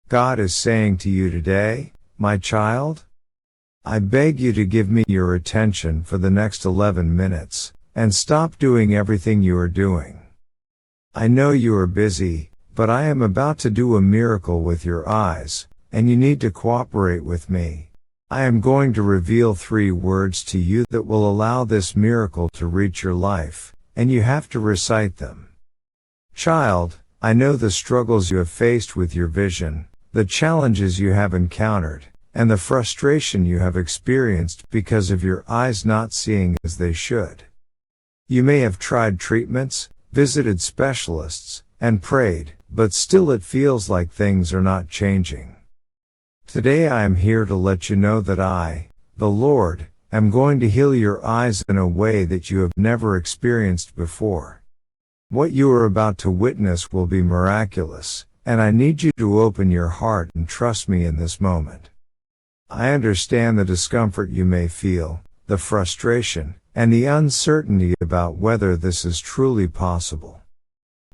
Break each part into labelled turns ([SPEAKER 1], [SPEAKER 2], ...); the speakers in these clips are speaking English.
[SPEAKER 1] God is saying to you today, my child, I beg you to give me your attention for the next 11 minutes, and stop doing everything you are doing. I know you are busy, but I am about to do a miracle with your eyes, and you need to cooperate with me. I am going to reveal 3 words to you that will allow this miracle to reach your life, and you have to recite them. Child, I know the struggles you have faced with your vision, the challenges you have encountered, and the frustration you have experienced because of your eyes not seeing as they should. You may have tried treatments, visited specialists, and prayed, but still it feels like things are not changing. Today I am here to let you know that I, the Lord, am going to heal your eyes in a way that you have never experienced before. What you are about to witness will be miraculous, and I need you to open your heart and trust me in this moment. I understand the discomfort you may feel, the frustration, and the uncertainty about whether this is truly possible.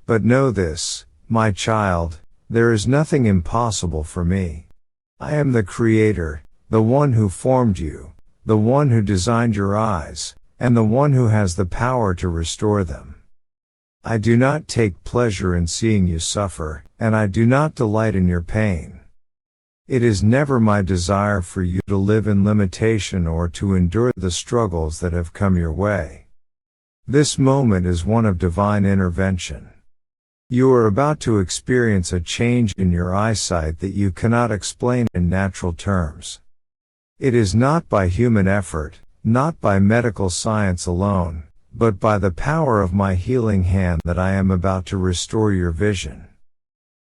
[SPEAKER 1] But know this, my child, there is nothing impossible for me. I am the Creator, the one who formed you, the one who designed your eyes, and the one who has the power to restore them. I do not take pleasure in seeing you suffer, and I do not delight in your pain. It is never my desire for you to live in limitation or to endure the struggles that have come your way. This moment is one of divine intervention. You are about to experience a change in your eyesight that you cannot explain in natural terms. It is not by human effort, not by medical science alone, but by the power of my healing hand that I am about to restore your vision.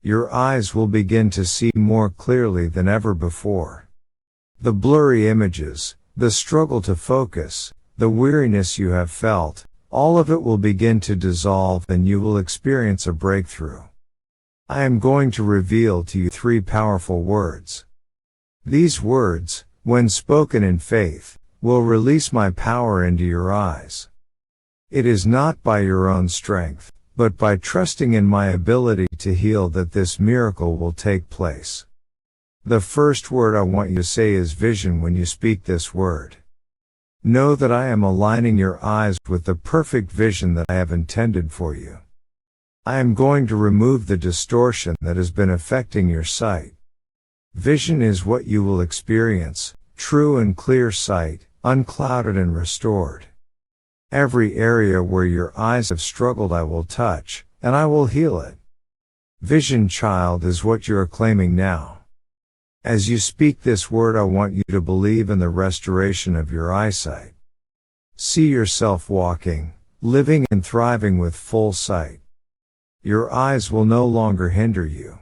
[SPEAKER 1] Your eyes will begin to see more clearly than ever before. The blurry images, the struggle to focus, the weariness you have felt, all of it will begin to dissolve and you will experience a breakthrough. I am going to reveal to you 3 powerful words. These words, when spoken in faith, will release my power into your eyes. It is not by your own strength, but by trusting in my ability to heal that this miracle will take place. The first word I want you to say is vision when you speak this word. Know that I am aligning your eyes with the perfect vision that I have intended for you. I am going to remove the distortion that has been affecting your sight. Vision is what you will experience, true and clear sight, unclouded and restored. Every area where your eyes have struggled I will touch, and I will heal it. Vision, child, is what you are claiming now. As you speak this word, I want you to believe in the restoration of your eyesight. See yourself walking, living and thriving with full sight. Your eyes will no longer hinder you.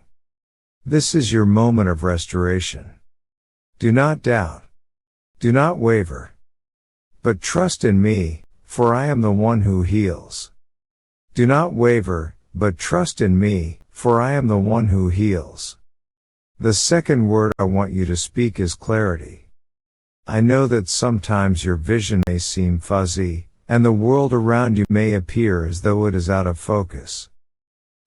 [SPEAKER 1] This is your moment of restoration. Do not doubt. Do not waver. But trust in me, for I am the one who heals. Do not waver, but trust in me, for I am the one who heals. The second word I want you to speak is clarity. I know that sometimes your vision may seem fuzzy, and the world around you may appear as though it is out of focus.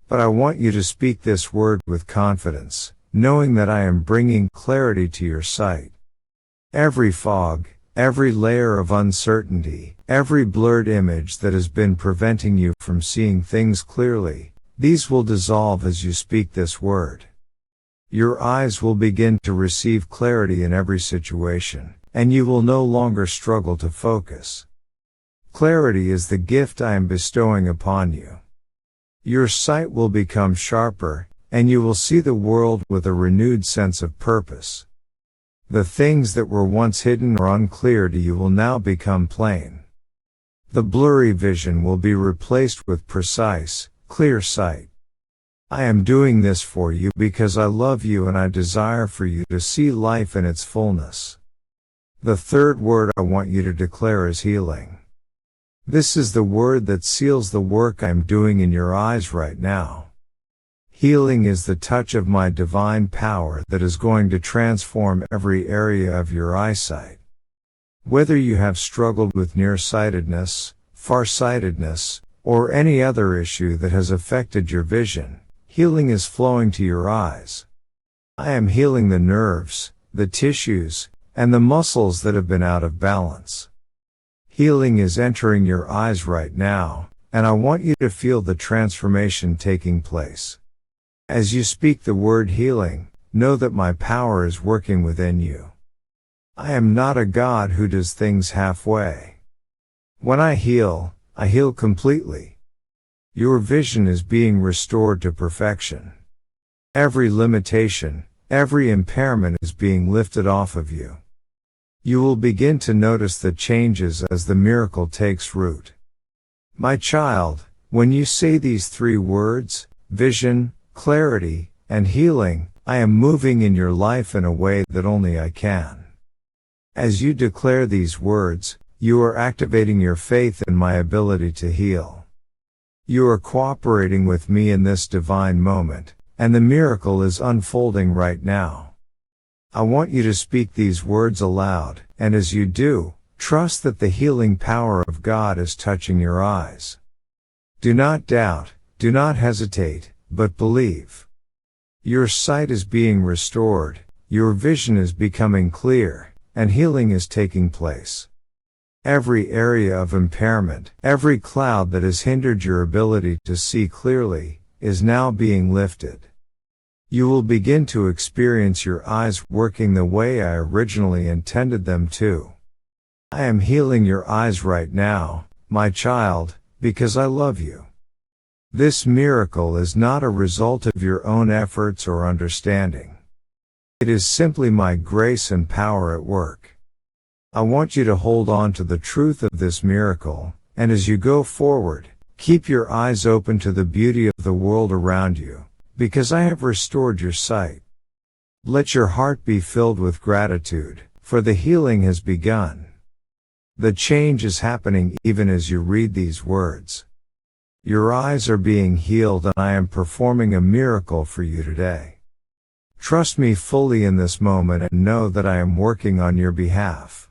[SPEAKER 1] But I want you to speak this word with confidence, knowing that I am bringing clarity to your sight. Every fog, every layer of uncertainty, every blurred image that has been preventing you from seeing things clearly, these will dissolve as you speak this word. Your eyes will begin to receive clarity in every situation, and you will no longer struggle to focus. Clarity is the gift I am bestowing upon you. Your sight will become sharper, and you will see the world with a renewed sense of purpose. The things that were once hidden or unclear to you will now become plain. The blurry vision will be replaced with precise, clear sight. I am doing this for you because I love you and I desire for you to see life in its fullness. The third word I want you to declare is healing. This is the word that seals the work I am doing in your eyes right now. Healing is the touch of my divine power that is going to transform every area of your eyesight. Whether you have struggled with nearsightedness, farsightedness, or any other issue that has affected your vision, healing is flowing to your eyes. I am healing the nerves, the tissues, and the muscles that have been out of balance. Healing is entering your eyes right now, and I want you to feel the transformation taking place. As you speak the word healing, know that my power is working within you. I am not a God who does things halfway. When I heal completely. Your vision is being restored to perfection. Every limitation, every impairment is being lifted off of you. You will begin to notice the changes as the miracle takes root. My child, when you say these three words, vision, clarity, and healing, I am moving in your life in a way that only I can. As you declare these words, you are activating your faith in my ability to heal. You are cooperating with me in this divine moment, and the miracle is unfolding right now. I want you to speak these words aloud, and as you do, trust that the healing power of God is touching your eyes. Do not doubt, do not hesitate, but believe. Your sight is being restored, your vision is becoming clear, and healing is taking place. Every area of impairment, every cloud that has hindered your ability to see clearly, is now being lifted. You will begin to experience your eyes working the way I originally intended them to. I am healing your eyes right now, my child, because I love you. This miracle is not a result of your own efforts or understanding. It is simply my grace and power at work. I want you to hold on to the truth of this miracle, and as you go forward, keep your eyes open to the beauty of the world around you, because I have restored your sight. Let your heart be filled with gratitude, for the healing has begun. The change is happening even as you read these words. Your eyes are being healed and I am performing a miracle for you today. Trust me fully in this moment and know that I am working on your behalf.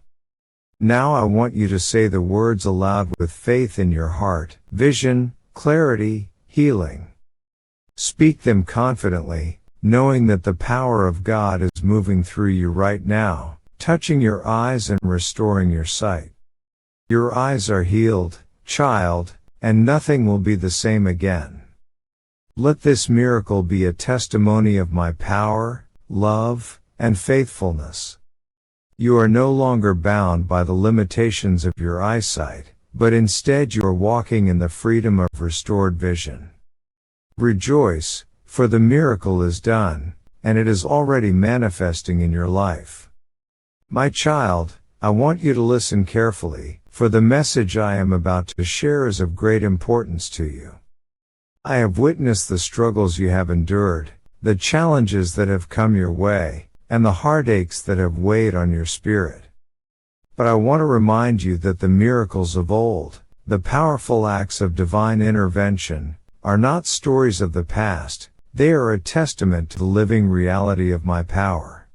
[SPEAKER 1] Now I want you to say the words aloud with faith in your heart: vision, clarity, healing. Speak them confidently, knowing that the power of God is moving through you right now, touching your eyes and restoring your sight. Your eyes are healed, child, and nothing will be the same again. Let this miracle be a testimony of my power, love, and faithfulness. You are no longer bound by the limitations of your eyesight, but instead you are walking in the freedom of restored vision. Rejoice, for the miracle is done, and it is already manifesting in your life. My child, I want you to listen carefully, for the message I am about to share is of great importance to you. I have witnessed the struggles you have endured, the challenges that have come your way, and the heartaches that have weighed on your spirit. But I want to remind you that the miracles of old, the powerful acts of divine intervention, are not stories of the past, they are a testament to the living reality of my power.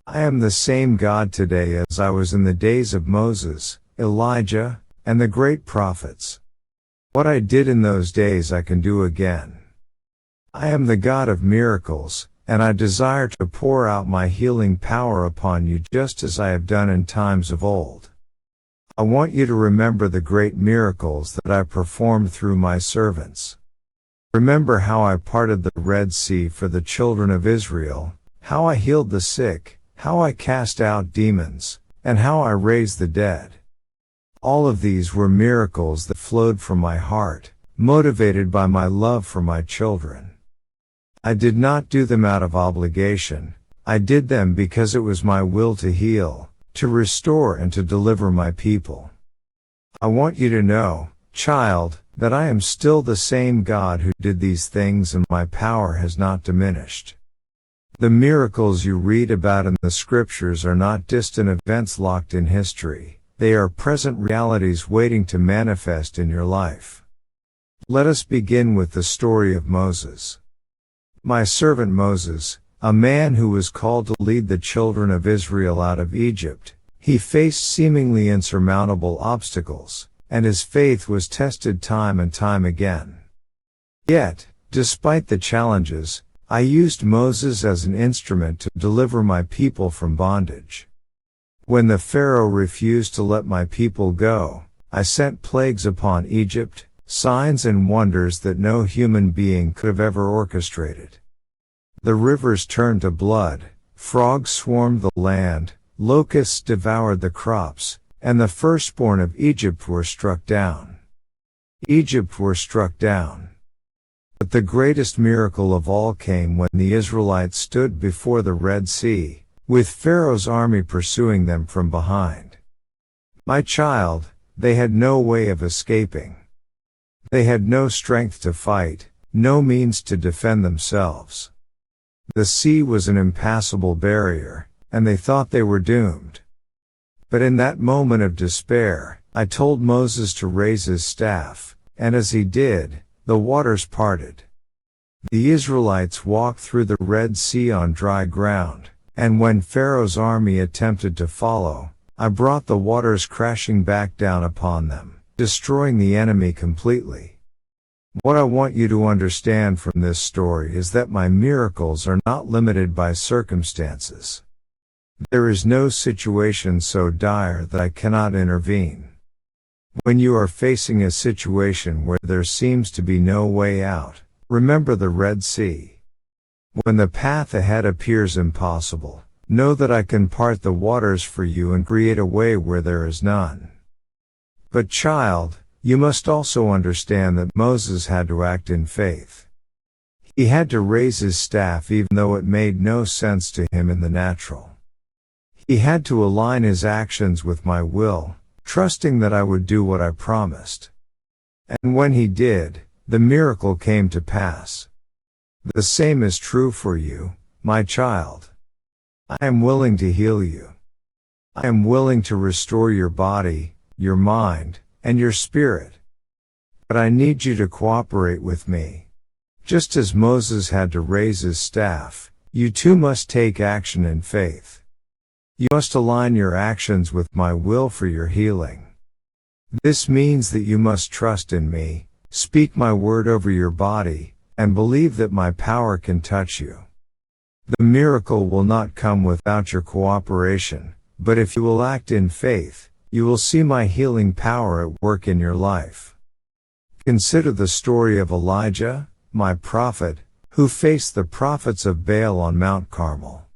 [SPEAKER 1] I am the same God today as I was in the days of Moses, Elijah, and the great prophets. What I did in those days I can do again. I am the God of miracles, and I desire to pour out my healing power upon you just as I have done in times of old. I want you to remember the great miracles that I performed through my servants. Remember how I parted the Red Sea for the children of Israel, how I healed the sick, how I cast out demons, and how I raised the dead. All of these were miracles that flowed from my heart, motivated by my love for my children. I did not do them out of obligation, I did them because it was my will to heal, to restore and to deliver my people. I want you to know, child, that I am still the same God who did these things and my power has not diminished. The miracles you read about in the scriptures are not distant events locked in history, they are present realities waiting to manifest in your life. Let us begin with the story of Moses. My servant Moses, a man who was called to lead the children of Israel out of Egypt, he faced seemingly insurmountable obstacles, and his faith was tested time and time again. Yet, despite the challenges, I used Moses as an instrument to deliver my people from bondage. When the Pharaoh refused to let my people go, I sent plagues upon Egypt, signs and wonders that no human being could have ever orchestrated. The rivers turned to blood, frogs swarmed the land, locusts devoured the crops, and the firstborn of Egypt were struck down. Egypt were struck down. But the greatest miracle of all came when the Israelites stood before the Red Sea, with Pharaoh's army pursuing them from behind. My child, they had no way of escaping. They had no strength to fight, no means to defend themselves. The sea was an impassable barrier, and they thought they were doomed. But in that moment of despair, I told Moses to raise his staff, and as he did, the waters parted. The Israelites walked through the Red Sea on dry ground, and when Pharaoh's army attempted to follow, I brought the waters crashing back down upon them, destroying the enemy completely. What I want you to understand from this story is that my miracles are not limited by circumstances. There is no situation so dire that I cannot intervene. When you are facing a situation where there seems to be no way out, remember the Red Sea. When the path ahead appears impossible, know that I can part the waters for you and create a way where there is none. But child, you must also understand that Moses had to act in faith. He had to raise his staff even though it made no sense to him in the natural. He had to align his actions with my will, trusting that I would do what I promised. And when he did, the miracle came to pass. The same is true for you, my child. I am willing to heal you. I am willing to restore your body, your mind, and your spirit. But I need you to cooperate with me. Just as Moses had to raise his staff, you too must take action in faith. You must align your actions with my will for your healing. This means that you must trust in me, speak my word over your body, and believe that my power can touch you. The miracle will not come without your cooperation, but if you will act in faith, you will see my healing power at work in your life. Consider the story of Elijah, my prophet, who faced the prophets of Baal on Mount Carmel.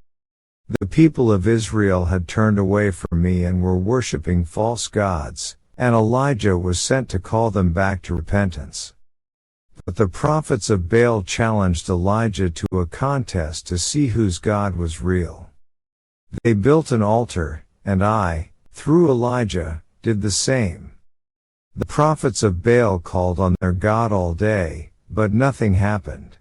[SPEAKER 1] The people of Israel had turned away from me and were worshiping false gods, and Elijah was sent to call them back to repentance. But the prophets of Baal challenged Elijah to a contest to see whose God was real. They built an altar, and I, through Elijah, did the same. The prophets of Baal called on their God all day, but nothing happened.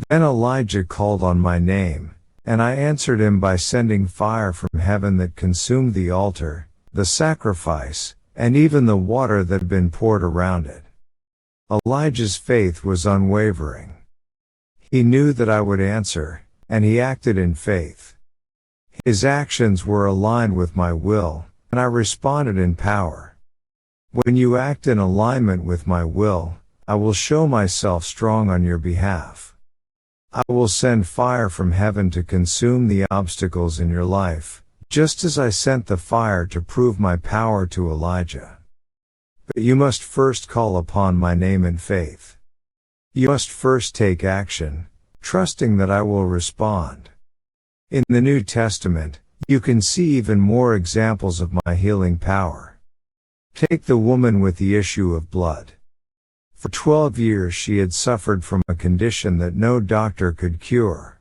[SPEAKER 1] Then Elijah called on my name, and I answered him by sending fire from heaven that consumed the altar, the sacrifice, and even the water that had been poured around it. Elijah's faith was unwavering. He knew that I would answer, and he acted in faith. His actions were aligned with my will, and I responded in power. When you act in alignment with my will, I will show myself strong on your behalf. I will send fire from heaven to consume the obstacles in your life, just as I sent the fire to prove my power to Elijah. But you must first call upon my name in faith. You must first take action, trusting that I will respond. In the New Testament, you can see even more examples of my healing power. Take the woman with the issue of blood. For 12 years she had suffered from a condition that no doctor could cure.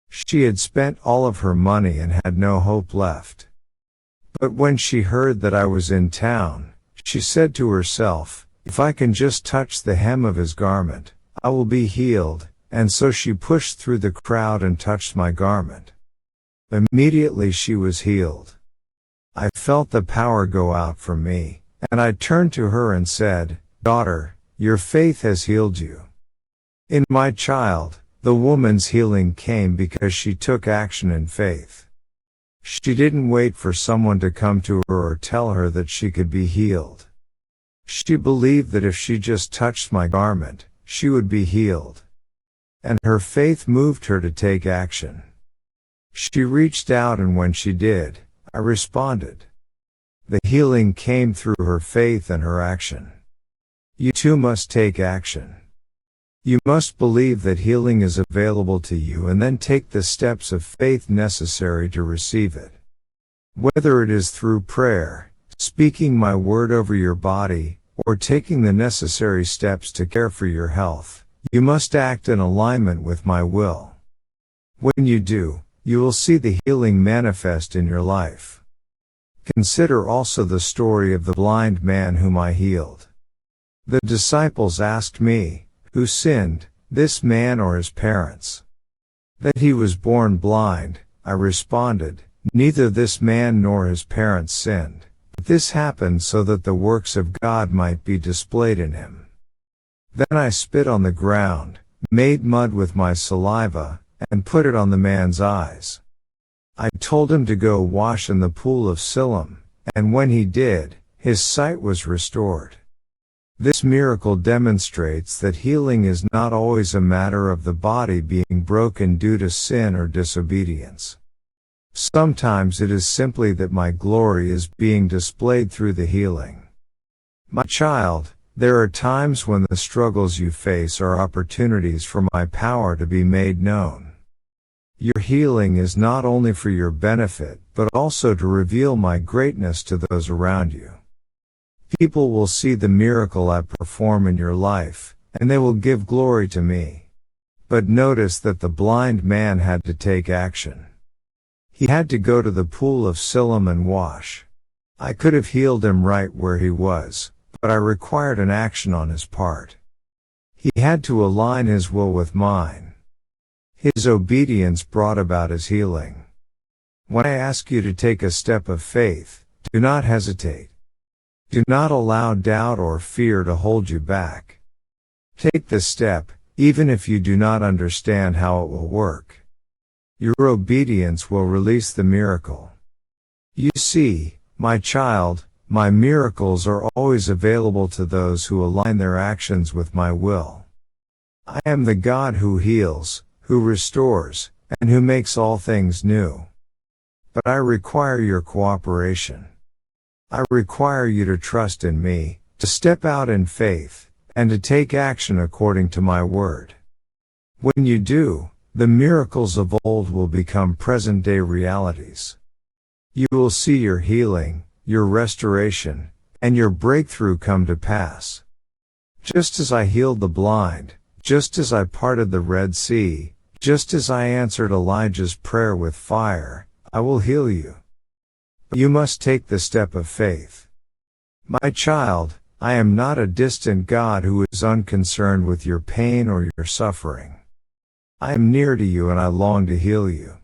[SPEAKER 1] She had spent all of her money and had no hope left. But when she heard that I was in town, she said to herself, "If I can just touch the hem of his garment, I will be healed," and so she pushed through the crowd and touched my garment. Immediately she was healed. I felt the power go out from me, and I turned to her and said, "Daughter, your faith has healed you." In my child, the woman's healing came because she took action in faith. She didn't wait for someone to come to her or tell her that she could be healed. She believed that if she just touched my garment, she would be healed. And her faith moved her to take action. She reached out, and when she did, I responded. The healing came through her faith and her action. You too must take action. You must believe that healing is available to you and then take the steps of faith necessary to receive it. Whether it is through prayer, speaking my word over your body, or taking the necessary steps to care for your health, you must act in alignment with my will. When you do, you will see the healing manifest in your life. Consider also the story of the blind man whom I healed. The disciples asked me, who sinned, this man or his parents? That he was born blind, I responded, neither this man nor his parents sinned, but this happened so that the works of God might be displayed in him. Then I spit on the ground, made mud with my saliva, and put it on the man's eyes. I told him to go wash in the pool of Siloam, and when he did, his sight was restored. This miracle demonstrates that healing is not always a matter of the body being broken due to sin or disobedience. Sometimes it is simply that my glory is being displayed through the healing. My child, there are times when the struggles you face are opportunities for my power to be made known. Your healing is not only for your benefit, but also to reveal my greatness to those around you. People will see the miracle I perform in your life, and they will give glory to me. But notice that the blind man had to take action. He had to go to the pool of Siloam and wash. I could have healed him right where he was, but I required an action on his part. He had to align his will with mine. His obedience brought about his healing. When I ask you to take a step of faith, do not hesitate. Do not allow doubt or fear to hold you back. Take the step, even if you do not understand how it will work. Your obedience will release the miracle. You see, my child, my miracles are always available to those who align their actions with my will. I am the God who heals, who restores, and who makes all things new. But I require your cooperation. I require you to trust in me, to step out in faith, and to take action according to my word. When you do, the miracles of old will become present-day realities. You will see your healing, your restoration, and your breakthrough come to pass. Just as I healed the blind, just as I parted the Red Sea, just as I answered Elijah's prayer with fire, I will heal you. You must take the step of faith. My child, I am not a distant God who is unconcerned with your pain or your suffering. I am near to you and I long to heal you.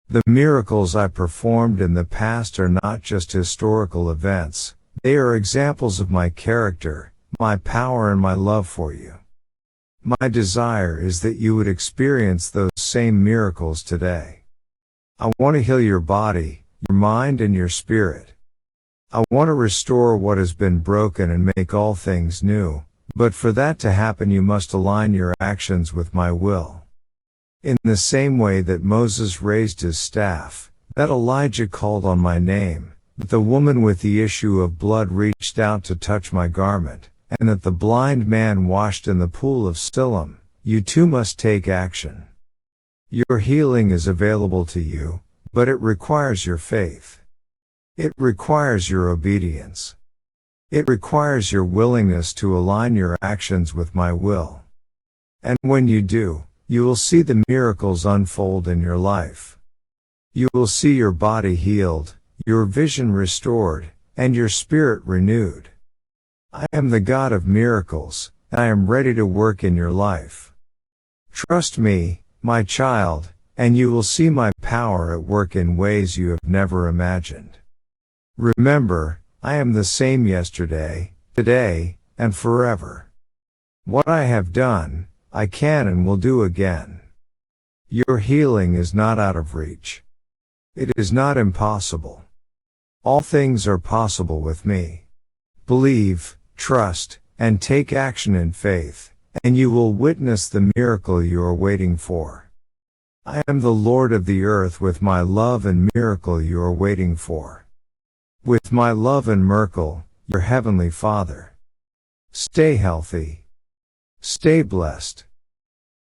[SPEAKER 1] The miracles I performed in the past are not just historical events, they are examples of my character, my power and my love for you. My desire is that you would experience those same miracles today. I want to heal your body, your mind and your spirit. I want to restore what has been broken and make all things new, but for that to happen you must align your actions with my will. In the same way that Moses raised his staff, that Elijah called on my name, that the woman with the issue of blood reached out to touch my garment, and that the blind man washed in the pool of Siloam, you too must take action. Your healing is available to you, but it requires your faith. It requires your obedience. It requires your willingness to align your actions with my will. And when you do, you will see the miracles unfold in your life. You will see your body healed, your vision restored, and your spirit renewed. I am the God of miracles, and I am ready to work in your life. Trust me, my child, and you will see my power at work in ways you have never imagined. Remember, I am the same yesterday, today, and forever. What I have done, I can and will do again. Your healing is not out of reach. It is not impossible. All things are possible with me. Believe, trust, and take action in faith, and you will witness the miracle you are waiting for. I am the Lord of the earth with my love and miracle you are waiting for. With my love and miracle, your heavenly Father. Stay healthy. Stay blessed.